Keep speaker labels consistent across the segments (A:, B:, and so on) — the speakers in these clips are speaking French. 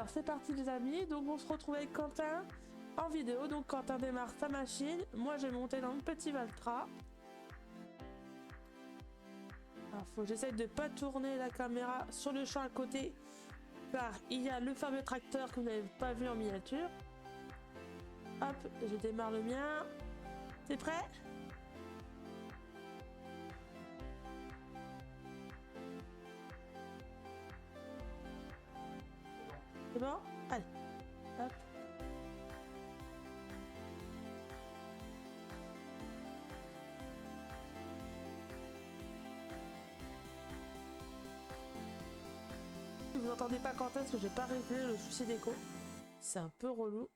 A: Alors c'est parti les amis, donc on se retrouve avec Quentin en vidéo. Donc Quentin démarre sa machine, moi j'ai monté dans le petit Valtra. Alors faut que j'essaie de pas tourner la caméra sur le champ à côté, car il y a le fameux tracteur que vous n'avez pas vu en miniature. Hop, je démarre le mien. T'es prêt? C'est bon? Allez, hop. Si vous n'entendez pas Quentin, parce que j'ai pas réglé le souci d'écho. C'est un peu relou.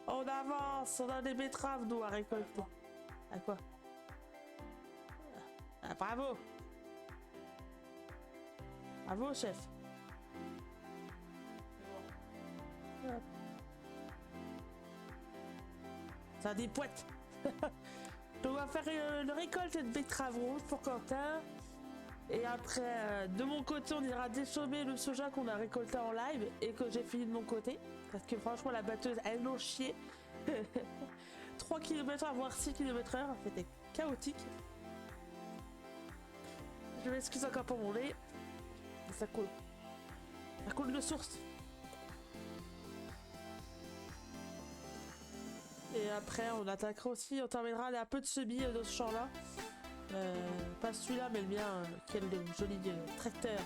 A: On avance, on a des betteraves nous à récolter. À quoi? Ah, bravo! Bravo chef! Ça a des poètes! On va faire une récolte de betteraves rouges pour Quentin. Et après, de mon côté, on ira désommer le soja qu'on a récolté en live et que j'ai fini de mon côté. Parce que franchement, la batteuse, elle nous chier. 3 km/h, voire 6 km/h, c'était chaotique. Je m'excuse encore pour mon lait. Ça coule. Ça coule de source. Et après, on attaquera aussi, on terminera un peu de semis dans ce champ-là. Pas celui-là, mais le mien, quel joli tracteur.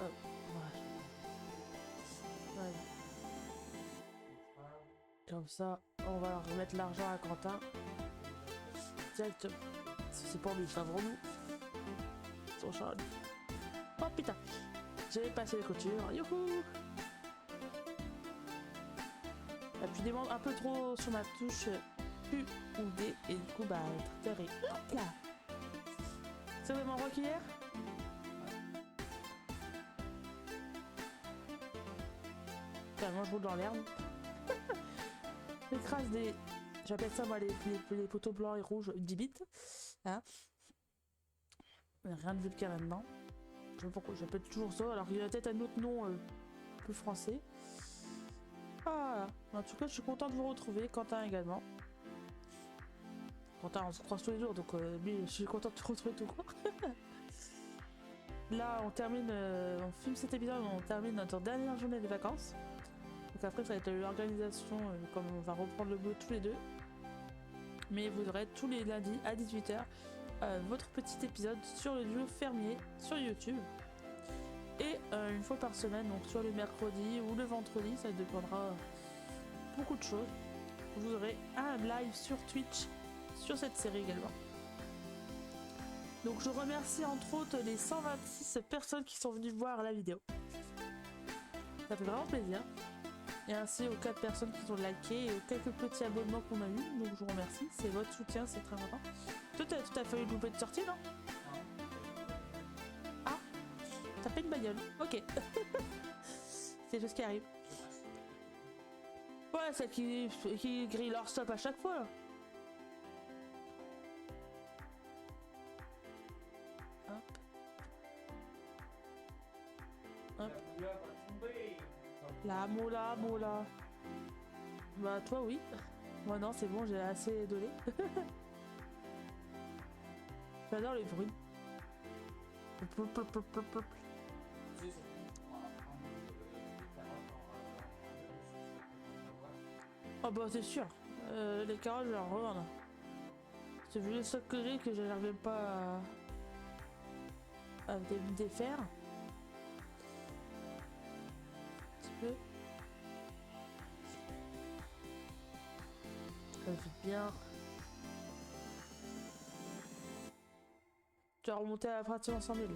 A: Hop, voilà. Comme ça, on va remettre l'argent à Quentin. Directement. C'est pas lui, ça vraiment. Son charge. Oh putain! J'ai passé les clôtures. Youhou! J'appuie un peu trop sur ma touche U ou D et du coup, bah, le tracteur est. Hop là! C'est vraiment rock hier? Moi je roule dans l'herbe. J'écrase des. J'appelle ça moi les poteaux blancs et rouges 10 bits. Hein, rien de vulcain là-dedans. Je sais pas pourquoi j'appelle toujours ça. Alors il y a peut-être un autre nom plus français. Ah, en tout cas je suis content de vous retrouver. Quentin également. Quentin on se croise tous les jours donc lui je suis content de te retrouver tout court. Là on termine, on filme cet épisode, on termine notre dernière journée de vacances. Donc après ça va être l'organisation, comme on va reprendre le boulot tous les deux. Mais vous aurez tous les lundis à 18 h votre petit épisode sur le duo fermier sur YouTube. Et une fois par semaine, donc soit le mercredi ou le vendredi, ça dépendra beaucoup de choses. Vous aurez un live sur Twitch sur cette série également. Donc je remercie entre autres les 126 personnes qui sont venues voir la vidéo. Ça fait vraiment plaisir. Et ainsi aux 4 personnes qui ont liké et aux quelques petits abonnements qu'on a eu. Donc je vous remercie, c'est votre soutien, c'est très important. Toi t'as fallu louper de sortie, non? Ah, t'as fait une bagnole, ok. C'est juste ce qui arrive. Ouais, celle qui grille leur stop à chaque fois là. Hop. Hop. La mola. Bah toi oui. Moi non, c'est bon, j'ai assez donné. J'adore les bruits. Oh bah c'est sûr. Les carottes, je les revends. C'est vu le stock que j'ai que je n'arrive pas à défaire. Un petit peu. Ça fait bien. Tu as remonté à pratiquement 100 000.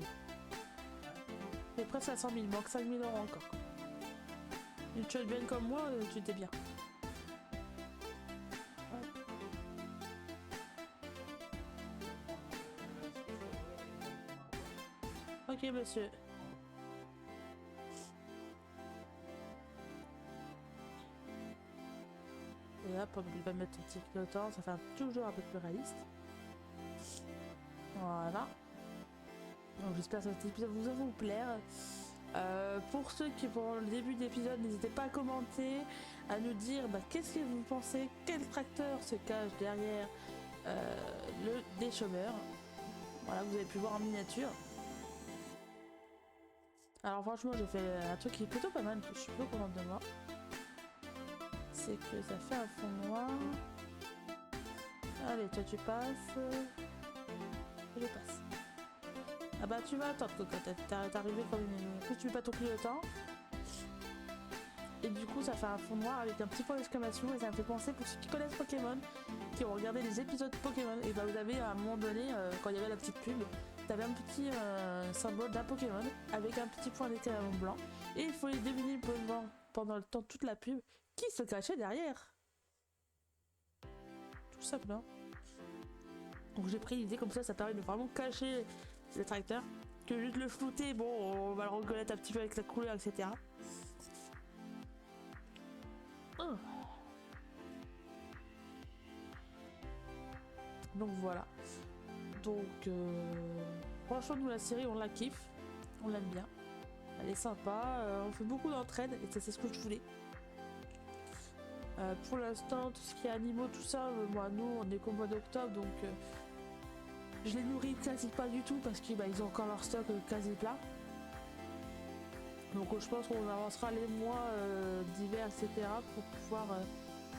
A: C'est presque à 100 000, il manque 5 000 € encore. Une chose bien comme moi, tu t'es bien. Ok, monsieur. Et là, on ne va mettre un petit clignotant, ça fait toujours un peu plus réaliste. Voilà. Donc j'espère que cet épisode va vous plaire. Pour ceux qui pour le début d'épisode, n'hésitez pas à commenter, à nous dire qu'est-ce que vous pensez, quel tracteur se cache derrière le déchômeur. Voilà, vous avez pu voir en miniature. Alors franchement, j'ai fait un truc qui est plutôt pas mal, je suis peu contente de moi. C'est que ça fait un fond noir. Allez, toi tu passes. Je passe. Ah bah tu vas attendre, cocotte, t'es arrivé comme une... En plus tu mets pas ton clignotant. Et du coup ça fait un fond noir avec un petit point d'exclamation et ça me fait penser pour ceux qui connaissent Pokémon, qui ont regardé les épisodes Pokémon, et bah vous avez à un moment donné, quand il y avait la petite pub, t'avais un petit symbole d'un Pokémon avec un petit point d'exclamation blanc et il faut les deviner pendant le temps toute la pub qui se cachait derrière. Tout simplement. Donc j'ai pris l'idée comme ça permet de vraiment cacher le tracteur, que juste le flouter, bon on va le reconnaître un petit peu avec la couleur, etc. Oh. Donc voilà. Donc franchement nous la série on la kiffe, on l'aime bien, elle est sympa, on fait beaucoup d'entraide et c'est ce que je voulais. Pour l'instant tout ce qui est animaux tout ça, moi nous on est qu'au mois d'octobre donc je les nourris quasi pas du tout parce qu'ils ont encore leur stock quasi plat. Donc je pense qu'on avancera les mois d'hiver etc pour pouvoir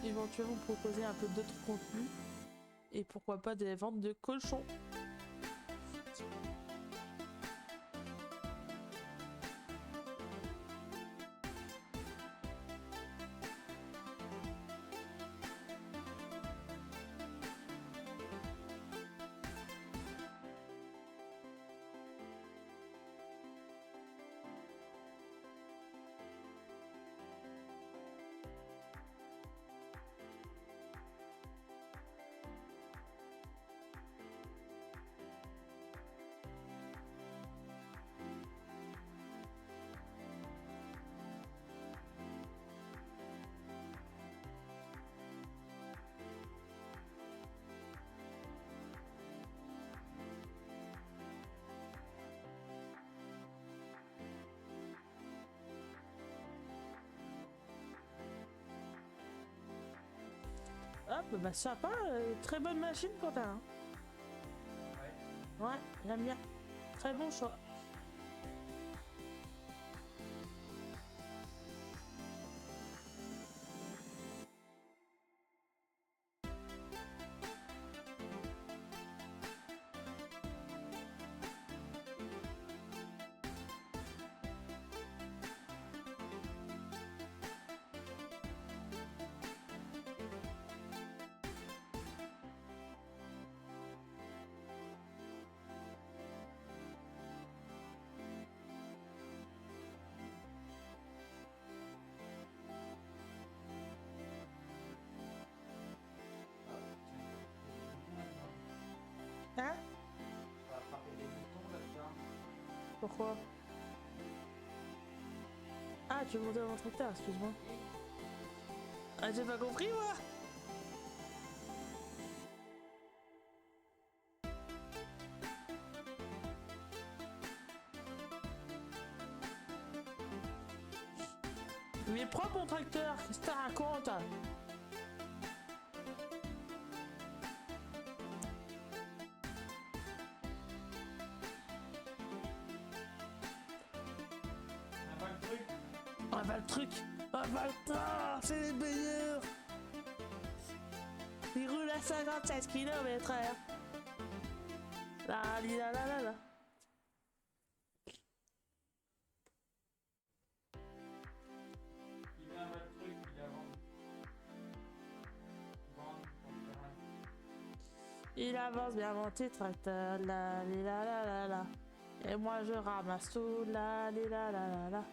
A: éventuellement proposer un peu d'autres contenus et pourquoi pas des ventes de cochons. Hop, bah sympa, très bonne machine Quentin. Hein. Ouais, j'aime bien. Très bon choix. Hein?
B: Ça va frapper des boutons là-dedans.
A: Pourquoi? Ah, tu veux monter dans mon tracteur, excuse-moi. Ah, j'ai pas compris, moi. Mais prends mon tracteur, qu'est-ce que tu racontes?
B: Ah bah le truc.
A: Ah bah le truc. Ah bah le temps, c'est les meilleurs. Il roule à 57 km/h. La li la la la la.
B: Il met un mal truc, il avance. Vendre pour faire
A: Il avance bien mon petit tracteur. La li la la la la. Et moi je ramasse tout. La li la la la la.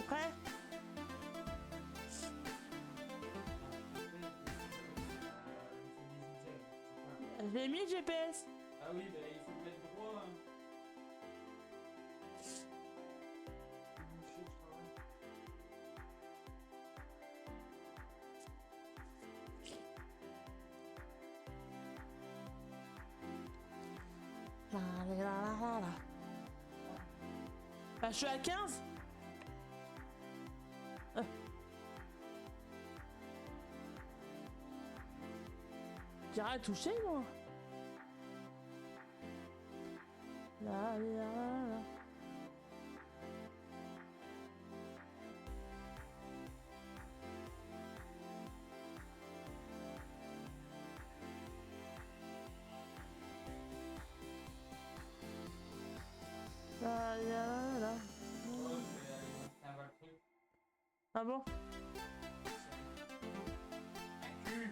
A: Prêt? J'ai mis le GPS.
B: Ah oui, bah, il faut le mettre droit. Hein.
A: La li la la la la. Bah, je suis à 15. J'ai rien touché, moi. La li la la la. La li la la la.
B: Oh, c'est un mal truc.
A: Ah bon?
B: Un cul.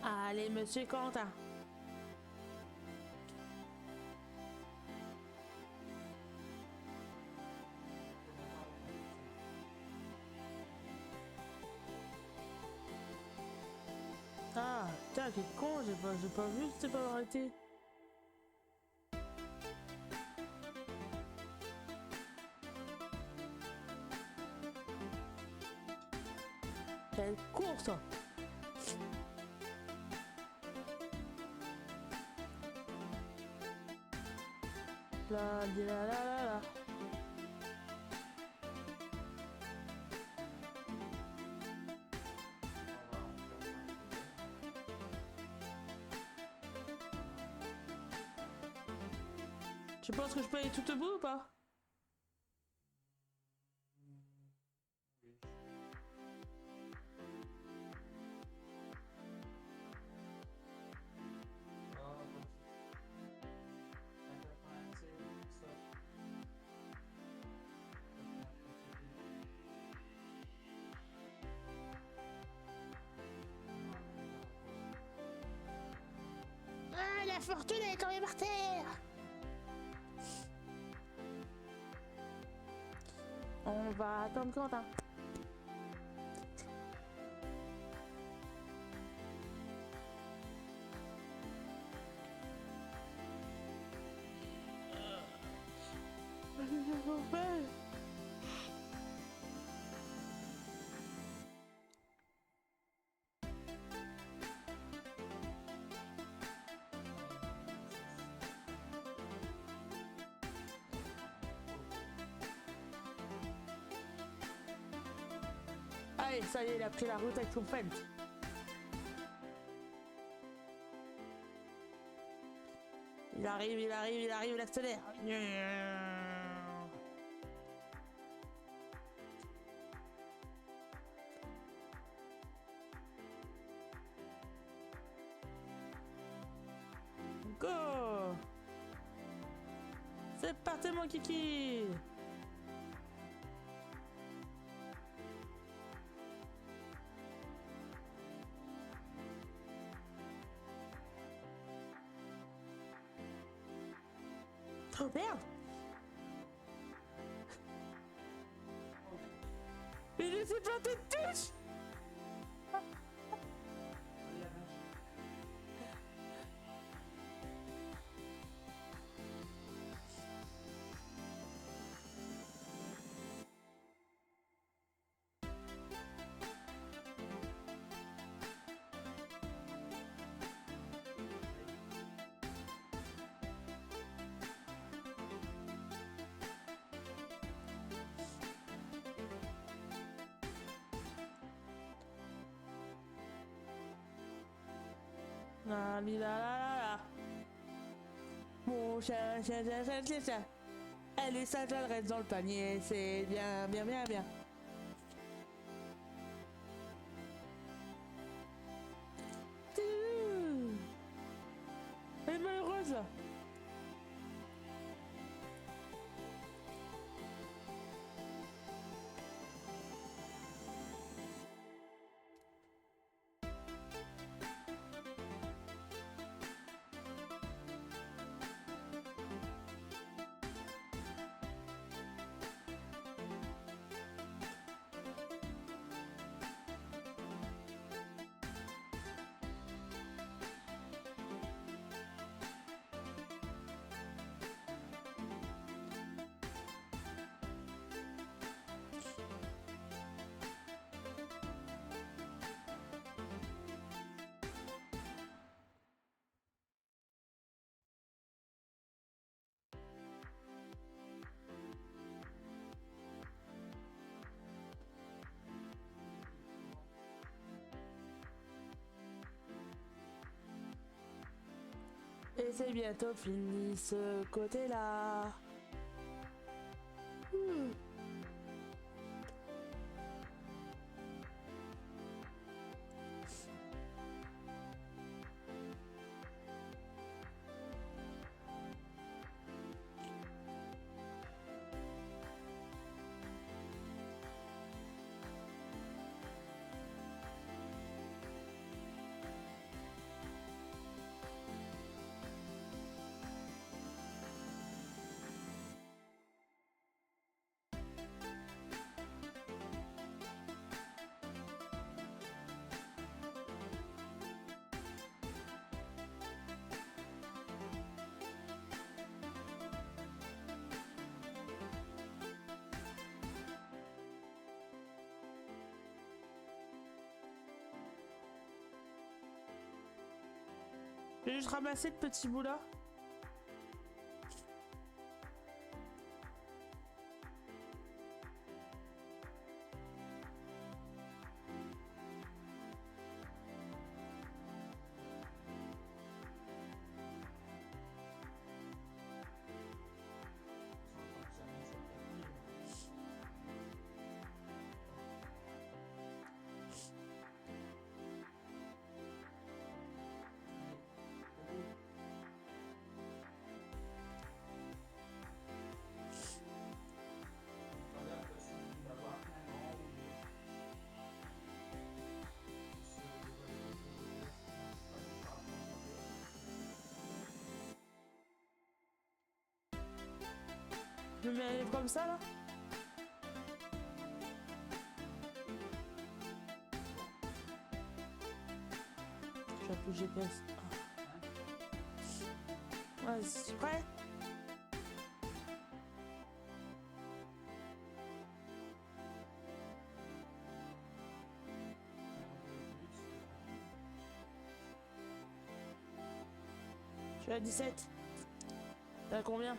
A: Allez, monsieur Quentin. Ah, putain, quel con, j'ai pas vu que c'était pas arrêté. Quelle course! La li la la la la. Tu penses que je peux aller tout au bout ou pas? Ah, la fortune elle est tombée par terre! On va attendre Quentin. Allez, ça y est, il a pris la route avec son friend. Il arrive, il accélère. Go! C'est C'est parti mon kiki. Oh merde. Il s'est planté de touche. La li la la la la. Mon chat, chat, chat, chat, chat, chat. Elle est sage, elle reste dans le panier. C'est bien, bien, bien, bien. Elle est malheureuse là. Et c'est bientôt fini ce côté-là. J'ai juste ramassé le petit bout là. Je mets un livre comme ça là. J'ai plus GPS. Ah. Ouais, c'est prêt. Je suis à 17. T'as combien?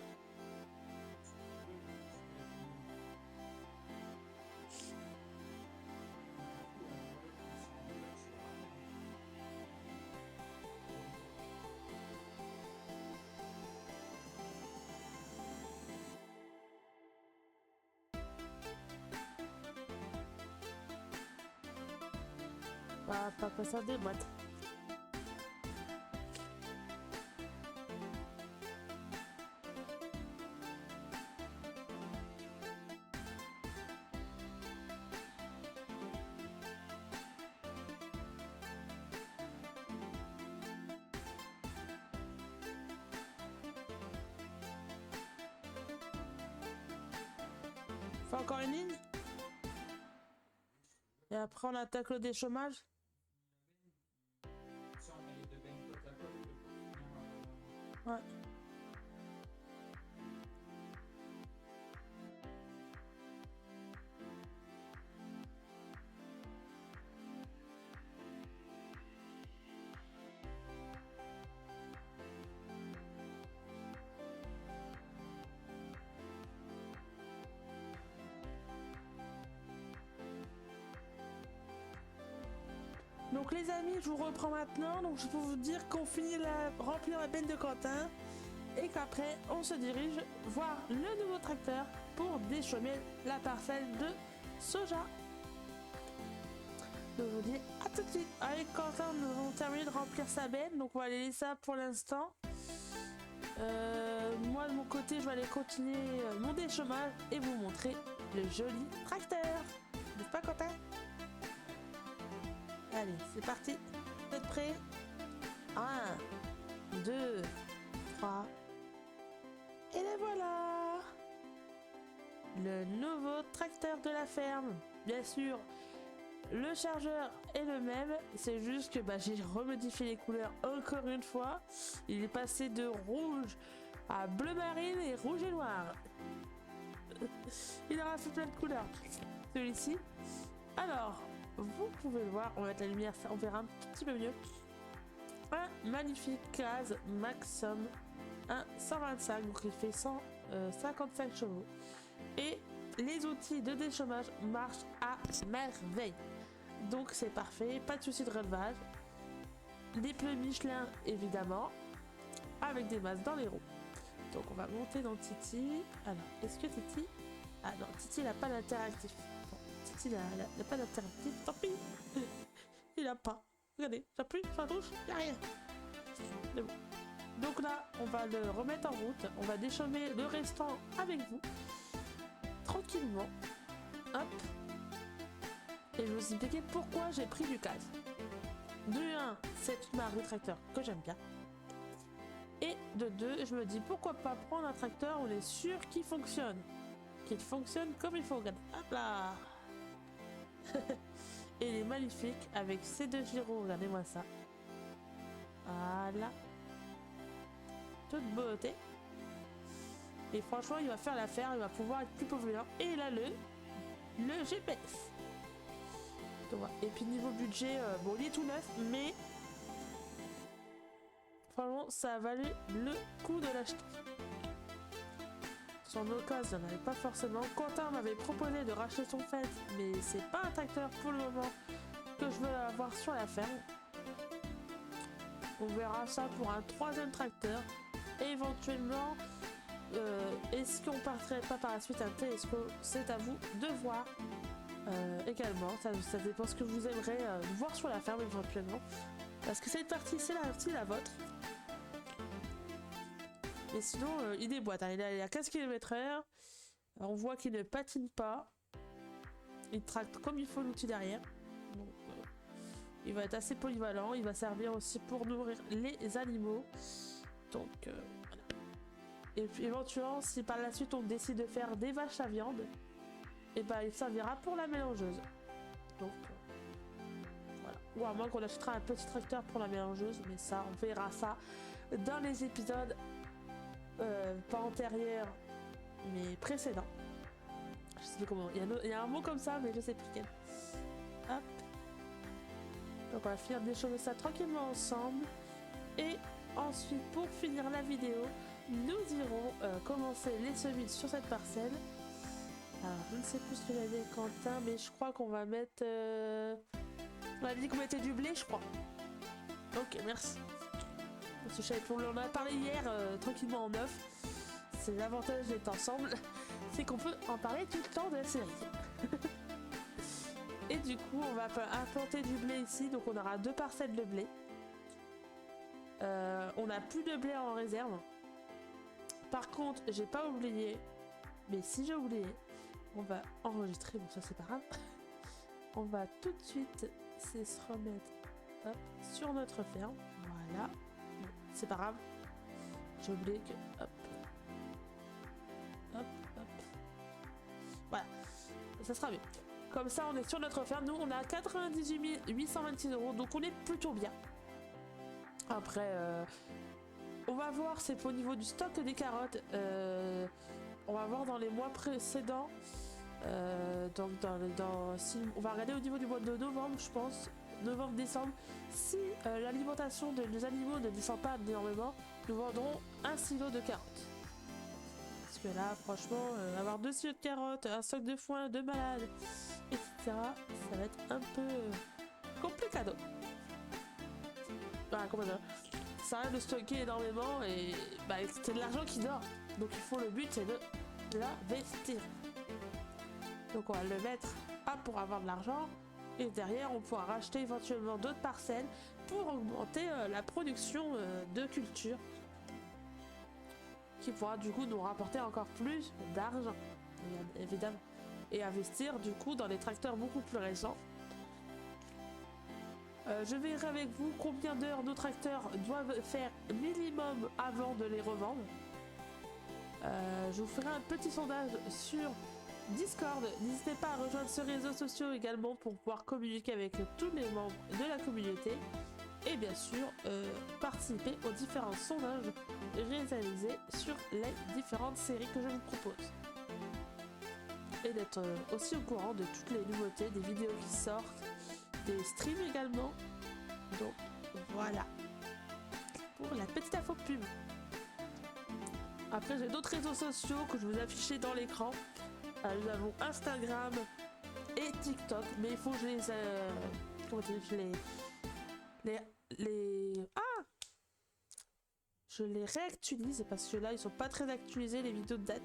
A: Pas ça des boîtes. Faut encore une ligne. Et après on attaque le déchômage.
B: Si on met les deux bennes côte à côte,
A: Ouais. Donc les amis, je vous reprends maintenant. Donc je peux vous dire qu'on finit remplir la benne de Quentin et qu'après on se dirige voir le nouveau tracteur pour déchaumer la parcelle de soja. Donc je vous dis à tout de suite. Avec Quentin, nous avons terminé de remplir sa benne, donc on va aller laisser ça pour l'instant. Moi de mon côté, je vais aller continuer mon déchaumage et vous montrer le joli tracteur. N'est-ce pas Quentin? Allez, c'est parti. Vous êtes prêts? 1, 2, 3. Et les voilà! Le nouveau tracteur de la ferme. Bien sûr, le chargeur est le même. C'est juste que j'ai remodifié les couleurs encore une fois. Il est passé de rouge à bleu marine et rouge et noir. Il aura fait plein de couleurs. Celui-ci. Alors, vous pouvez le voir, on va mettre la lumière, on verra un petit peu mieux. Un magnifique Case Maxxum, un 125, donc il fait 155 chevaux. Et les outils de déchaumage marchent à merveille. Donc c'est parfait, pas de souci de relevage. Les pneus Michelin évidemment, avec des masses dans les roues. Donc on va monter dans Titi. Alors, est-ce que Titi... Ah non, Titi n'a pas d'interactif. Il n'a pas d'interactif, tant pis. Il a pas. Regardez, j'appuie sur la touche, il n'y a rien. C'est bon. Donc là, on va le remettre en route. On va déchaumer le restant avec vous. Tranquillement. Hop. Et je vais vous expliquer pourquoi j'ai pris du Case. De 1, c'est une marque de tracteur que j'aime bien. Et de 2, je me dis pourquoi pas prendre un tracteur où on est sûr qu'il fonctionne. Qu'il fonctionne comme il faut. Regardez. Hop là. Et il est magnifique avec ces deux gyros, regardez-moi ça. Voilà. Toute beauté. Et franchement, il va faire l'affaire, il va pouvoir être plus populaire. Et il a le GPS. Donc, voilà. Et puis niveau budget, bon, il est tout neuf, mais franchement, ça a valu le coup de l'acheter. Son occasion, j'en avais pas forcément. Quentin m'avait proposé de racheter son fait, mais c'est pas un tracteur pour le moment que je veux avoir sur la ferme. On verra ça pour un troisième tracteur. Et éventuellement, est-ce qu'on partirait pas par la suite un Telesco? C'est à vous de voir également. Ça dépend ce que vous aimerez voir sur la ferme éventuellement. Parce que cette partie, c'est la vôtre. Mais sinon, il déboîte. Hein. Il est à 15 km/h. On voit qu'il ne patine pas. Il tracte comme il faut l'outil derrière. Donc, il va être assez polyvalent. Il va servir aussi pour nourrir les animaux. Donc, voilà. Et puis, éventuellement, si par la suite on décide de faire des vaches à viande, et il servira pour la mélangeuse. Donc, voilà. Ou à moins qu'on achètera un petit tracteur pour la mélangeuse. Mais ça, on verra ça dans les épisodes. Pas antérieur mais précédent. Je sais plus comment. Il y a un mot comme ça, mais je sais plus quel. Hop. Donc on va finir de déchaumer ça tranquillement ensemble. Et ensuite, pour finir la vidéo, nous irons commencer les semis sur cette parcelle. Alors, je ne sais plus ce que l'a dit Quentin, mais je crois qu'on va mettre... On a dit qu'on mettait du blé, je crois. Ok, merci. Parce que on en a parlé hier tranquillement en off. C'est l'avantage d'être ensemble, c'est qu'on peut en parler tout le temps de la série. Et du coup, on va implanter du blé ici, donc on aura 2 parcelles de blé. On n'a plus de blé en réserve. Par contre, j'ai pas oublié, mais si j'ai oublié, on va enregistrer, bon ça c'est pas grave. On va tout de suite se remettre hop, sur notre ferme, voilà. C'est pas grave. J'ai oublié que... Hop. Hop, hop. Voilà, ça sera mieux. Comme ça, on est sur notre ferme. Nous, on a 98 826 €, donc on est plutôt bien. Après, on va voir, c'est au niveau du stock des carottes. On va voir dans les mois précédents. Donc, si, on va regarder au niveau du mois de novembre, je pense. Novembre-décembre. Si l'alimentation de nos animaux ne descend pas énormément, nous vendrons 1 silo de carottes. Parce que là, franchement, avoir 2 silos de carottes, un stock de foin, de malades, etc., ça va être un peu complicado. Voilà, comment dire. Ça arrive de stocker énormément et bah, c'est de l'argent qui dort. Donc le but c'est de l'investir. Donc on va le mettre pour avoir de l'argent et derrière on pourra racheter éventuellement d'autres parcelles pour augmenter la production de culture qui pourra du coup nous rapporter encore plus d'argent évidemment et investir du coup dans des tracteurs beaucoup plus récents. Je verrai avec vous combien d'heures nos tracteurs doivent faire minimum avant de les revendre. Je vous ferai un petit sondage sur Discord. N'hésitez pas à rejoindre ce réseau social également pour pouvoir communiquer avec tous les membres de la communauté et bien sûr participer aux différents sondages réalisés sur les différentes séries que je vous propose. Et d'être aussi au courant de toutes les nouveautés, des vidéos qui sortent, des streams également. Donc voilà pour la petite info pub. Après j'ai d'autres réseaux sociaux que je vous affiche dans l'écran. Nous avons Instagram et TikTok, mais il faut que je les comment dire, je les réactualise parce que là ils sont pas très actualisés les vidéos de date.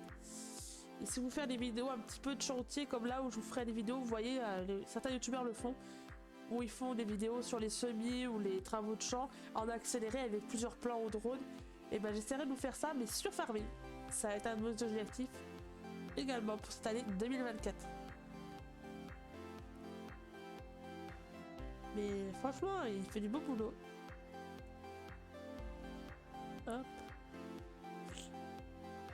A: Et si vous faites des vidéos un petit peu de chantier comme là où je vous ferai des vidéos, vous voyez certains youtubeurs le font, où ils font des vidéos sur les semis ou les travaux de champ en accéléré avec plusieurs plans au drone. Et ben j'essaierai de vous faire ça mais sur Farming. Ça va être un de nos objectifs également pour cette année 2024. Mais franchement il fait du beau boulot. Hop.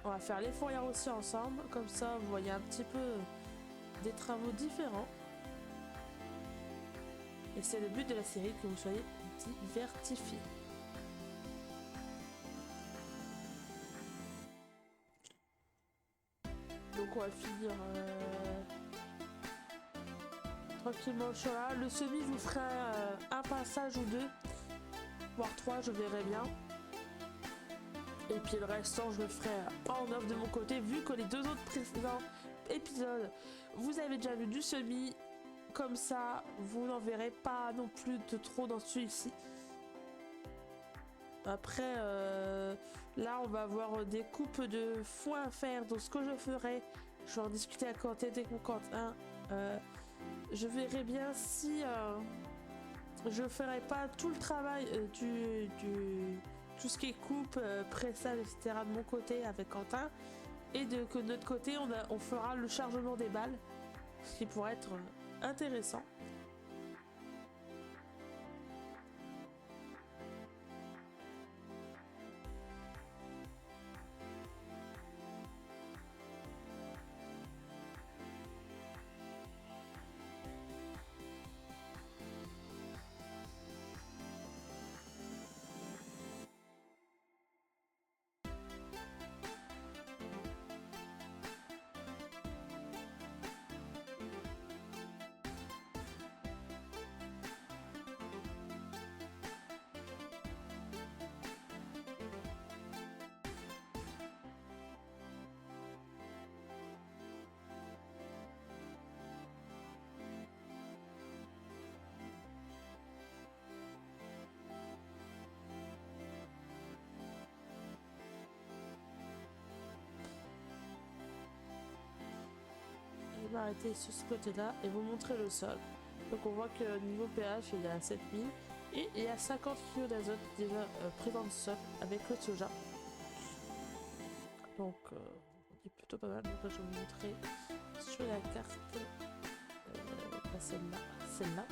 A: On va faire les fourrières aussi ensemble, comme ça vous voyez un petit peu des travaux différents. Et c'est le but de la série, que vous soyez diversifiés. Donc on va finir tranquillement le chemin. Le semis, je vous ferai un passage ou deux, voire 3, je verrai bien. Et puis le restant, je le ferai en off de mon côté, vu que les 2 autres précédents épisodes, vous avez déjà vu du semis. Comme ça, vous n'en verrez pas non plus de trop dans celui-ci. Après, là, on va avoir des coupes de foin à faire. Donc, ce que je ferai, je vais en discuter à Quentin dès qu'on Quentin. Je verrai bien si je ferai pas tout le travail tout ce qui est coupe, pressage, etc. de mon côté avec Quentin. Et que de notre côté, on fera le chargement des balles. Ce qui pourrait être intéressant. Je vais arrêter sur ce côté là et vous montrer le sol. Donc on voit que niveau pH il est à 7000 et il y a 50 kg d'azote déjà présent dans le sol avec le soja. Donc c'est plutôt pas mal. Donc là je vais vous montrer sur la carte celle-là.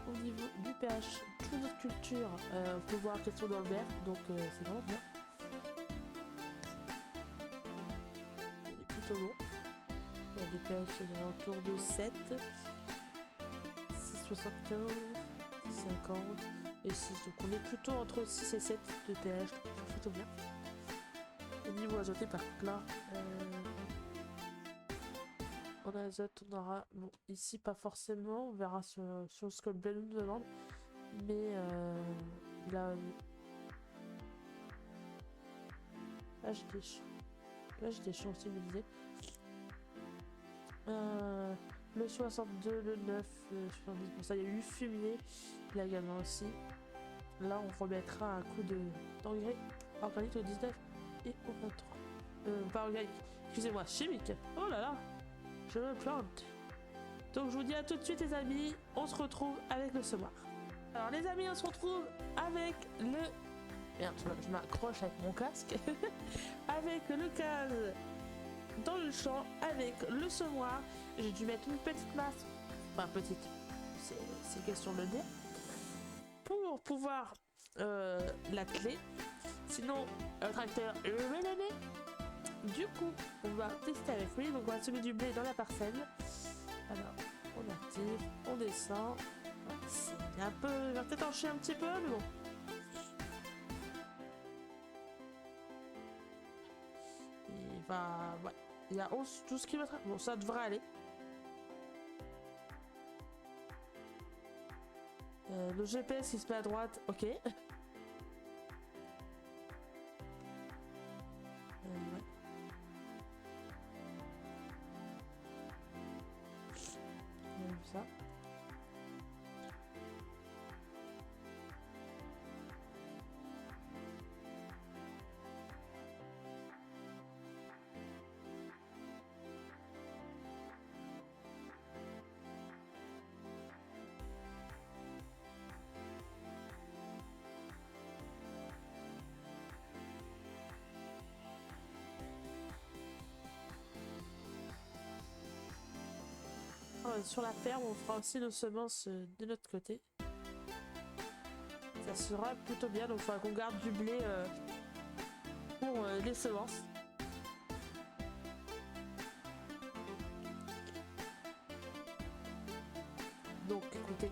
A: Au niveau du pH, toute notre culture, on peut voir qu'elles sont dans le vert, donc c'est vraiment bien. Il est plutôt bon. Il y a des péages autour de 7, 6,75, 50 et 6. Donc on est plutôt entre 6 et 7 de péage, c'est plutôt bien. Et niveau azoté par contre là, en azote on aura, bon ici pas forcément, on verra sur ce que le blé nous demande, mais là j'ai des champs aussi, me disais. Le 62, le 9, le 70, pour ça il y a eu fumier, là également aussi. Là on remettra un coup d'engrais organique au 19 et au 23. Pas organique, excusez-moi, chimique. Oh là là, je me plante. Donc je vous dis à tout de suite les amis, on se retrouve avec le semoir. Alors les amis, on se retrouve avec le... Merde, je m'accroche avec mon casque. Avec le case dans le champ, avec le semoir. J'ai dû mettre une petite masse, enfin petite, c'est question de le dire, pour pouvoir la clé. Sinon, le tracteur va l'année. Du coup, on va tester avec lui. Donc, on va semer du blé dans la parcelle. Alors, on active, on descend. C'est un peu, il va peut-être encher un petit peu, mais bon. Il va, ouais, il y a 12 km. Bon, ça devrait aller. Le GPS il se met à droite, ok. Ouais. On a vu ça. Sur la ferme, on fera aussi nos semences de notre côté. Ça sera plutôt bien, donc il faudra qu'on garde du blé pour les semences. Donc écoutez,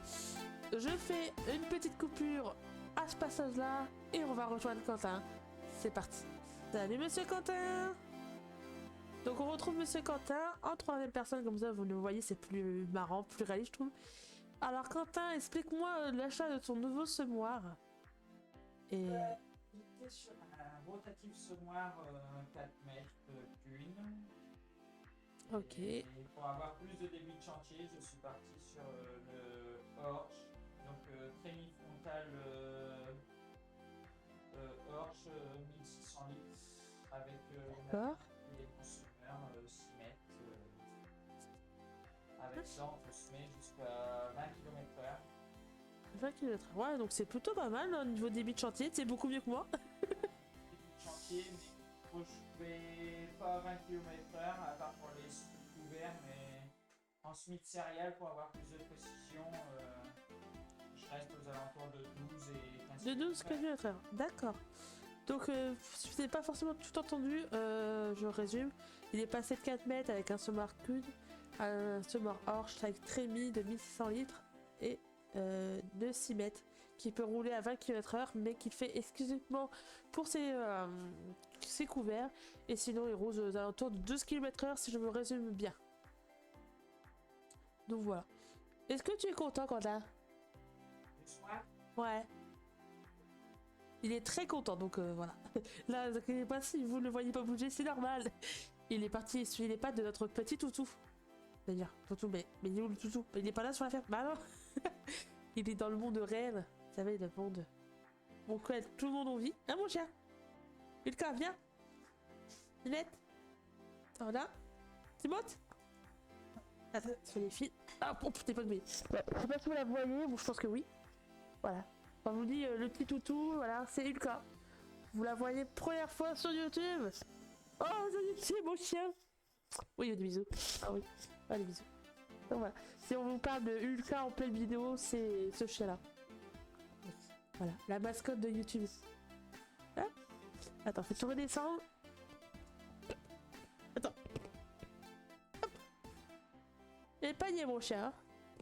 A: je fais une petite coupure à ce passage-là et on va rejoindre Quentin. C'est parti. Salut Monsieur Quentin! Donc on retrouve Monsieur Quentin en troisième personne, comme ça vous le voyez, c'est plus marrant, plus réaliste je trouve. Alors Quentin, explique-moi l'achat de ton nouveau semoir. Et...
B: J'étais sur un rotatif semoir 4 mètres d'une.
A: Ok.
B: Et pour avoir plus de débit de chantier, je suis parti sur le Horsch. Donc trémie frontale Horsch 1600 litres avec
A: D'accord.
B: les consommateurs 6 mètres. Avec ça, on peut semer jusqu'à 20 km/h.
A: 20 km. Ouais, donc c'est plutôt pas mal au niveau débit de chantier, c'est beaucoup mieux que moi.
B: Débit de chantier, mais je fais pas 20 km/h à part pour les sous couverts, mais en semis de céréales pour avoir plus de précision, je reste aux alentours de 12 et 15
A: De 12 km/h. D'accord. Donc, si vous n'avez pas forcément tout entendu, je résume. Il est passé de 4 mètres avec un semoir Kuhn, un semoir Horsch avec trémie de 1600 litres et de 6 mètres qui peut rouler à 20 km/h mais qui fait exclusivement pour ses couverts. Et sinon, il roule aux alentours de 12 km/h si je me résume bien. Donc voilà. Est-ce que tu es content, Quentin? Ouais. Il est très content, donc voilà. Là, ne inquiétez pas, si vous ne le voyez pas bouger, c'est normal. Il est parti essuyer les pattes de notre petit toutou. D'ailleurs, toutou, mais il est où le toutou? Il n'est pas là sur la ferme. Bah non. Il est dans le monde réel. Vous savez, le monde. Bon, quoi, tout le monde en vit. Hein, mon chien? Ulka, viens. Lunette. Voilà. C'est bon? Attends, c'est les filles. Ah, oh, putain, pas de bruit. Ouais, je sais pas si vous la voyez, bon, je pense que oui. Voilà. On vous dit le petit toutou, voilà, c'est Ulka. Vous la voyez première fois sur YouTube. Oh, c'est mon chien. Oui, il y a des bisous. Ah oui, ah, des bisous. Donc voilà. Si on vous parle de Ulka en pleine vidéo, c'est ce chien-là. Voilà, la mascotte de YouTube. Hein? Attends, fais-tu redescendre? Attends. Hop. les paniers, mon cher.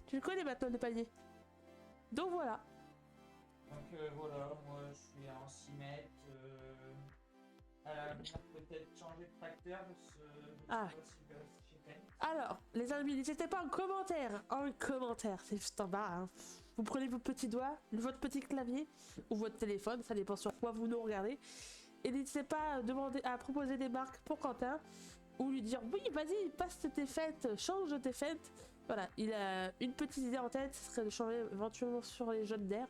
A: Tu connais maintenant les paniers. Donc voilà.
B: Donc voilà, moi je suis en 6 mètres. À l'avenir, peut-être changer de tracteur parce que
A: Ah. Alors, les amis, n'hésitez pas en commentaire. En commentaire, c'est juste en bas. Hein. Vous prenez vos petits doigts, votre petit clavier ou votre téléphone, ça dépend sur quoi vous nous regardez. Et n'hésitez pas à proposer des marques pour Quentin ou lui dire oui, vas-y, passe tes fêtes, change de tes fêtes. Voilà, il a une petite idée en tête, ce serait de changer éventuellement sur les jeunes d'air.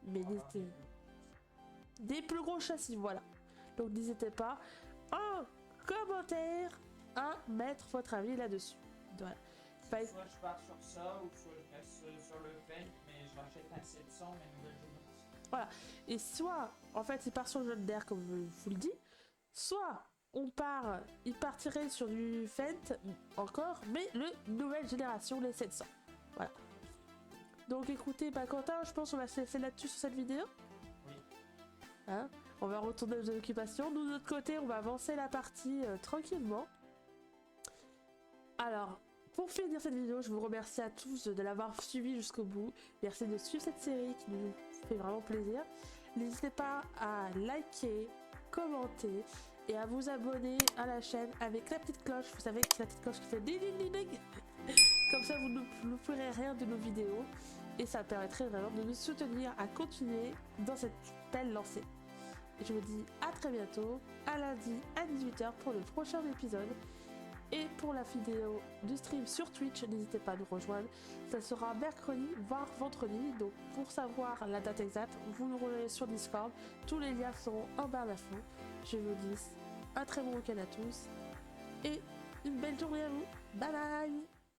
A: Mais n'hésitez. Des plus gros châssis, voilà. Donc n'hésitez pas en commentaire à mettre votre avis là-dessus. Voilà.
B: Soit je pars sur ça, ou soit je reste sur le Fendt, mais je rachète un 700, mais nouvelle génération.
A: Voilà. Et soit, en fait, il part sur le jeune d'air, comme je vous le dis, soit il partirait sur du Fendt encore, mais le nouvelle génération, les 700. Voilà. Donc écoutez, Quentin, je pense qu'on va se laisser là-dessus sur cette vidéo.
B: Oui.
A: Hein, on va retourner aux occupations. Nous, de notre côté, on va avancer la partie tranquillement. Alors, pour finir cette vidéo, je vous remercie à tous de l'avoir suivi jusqu'au bout. Merci de suivre cette série qui nous fait vraiment plaisir. N'hésitez pas à liker, commenter et à vous abonner à la chaîne avec la petite cloche. Vous savez que c'est la petite cloche qui fait ding ding ding ding. Comme ça, vous ne louperez rien de nos vidéos. Et ça permettrait vraiment de nous soutenir à continuer dans cette belle lancée. Et je vous dis à très bientôt, à lundi à 18h pour le prochain épisode. Et pour la vidéo du stream sur Twitch, n'hésitez pas à nous rejoindre. Ça sera mercredi, voire vendredi. Donc pour savoir la date exacte, vous nous rejoignez sur Discord. Tous les liens seront en barre d'infos. Je vous dis un très bon week-end à tous. Et une belle journée à vous. Bye bye.